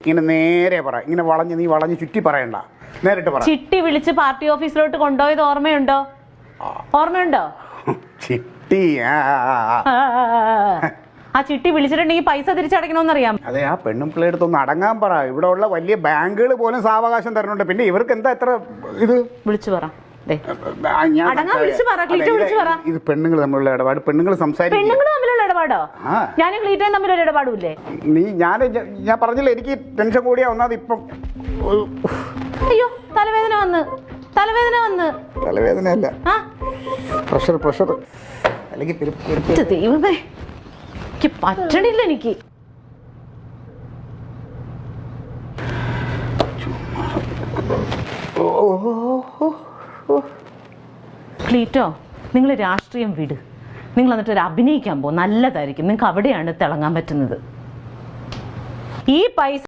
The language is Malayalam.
ഇങ്ങനെ നേരെ പറ, ഇങ്ങനെ നീ വളഞ്ഞ് ചുറ്റി പറയണ്ട, നേരിട്ട് പറ. ചിട്ടി വിളിച്ച് പാർട്ടി ഓഫീസിലോട്ട് കൊണ്ടുപോയത് ഓർമ്മയുണ്ടോ? ചിട്ടി ആ ചിട്ടി വിളിച്ചിട്ടുണ്ടെങ്കിൽ പൈസ തിരിച്ചടയ്ക്കണമെന്നറിയാം. അതെ, ആ പെണ്ണും പിള്ളേടത്തൊന്ന് അടങ്ങാൻ പറ. ഇവിടെ ഉള്ള വലിയ ബാങ്കുകൾ പോലും സാവകാശം തരുന്നുണ്ട്, പിന്നെ ഇവർക്ക് എന്താ എത്ര ഇത്? വിളിച്ചു പറ. ഇത് പെണ്ണുങ്ങൾ തമ്മിലുള്ള ഇടപാട്, പെണ്ണുങ്ങൾ സംസാരിക്കും. പെണ്ണുങ്ങൾ തമ്മിലുള്ള ഇടപാടോ? ഞാനും ക്ലീറ്റയും തമ്മിലൊരു ഇടപാടുമില്ലേ? ഞാൻ പറഞ്ഞില്ല, എനിക്ക് ടെൻഷൻ കൂടിയാ ഒന്നാമത് ഇപ്പം. അയ്യോ, തലവേദന വന്ന്. തലവേദനയല്ല, പ്രഷർ. അല്ലെങ്കിൽ ദൈവമേ, എനിക്ക് പറ്റണില്ല. എനിക്ക് ക്ലീറ്റോ, നിങ്ങൾ രാഷ്ട്രീയം വിട്. നിങ്ങൾ എന്നിട്ട് ഒരു അഭിനയിക്കാൻ പോകും, നല്ലതായിരിക്കും. നിങ്ങൾക്ക് അവിടെയാണ് തിളങ്ങാൻ പറ്റുന്നത്. ഈ പൈസ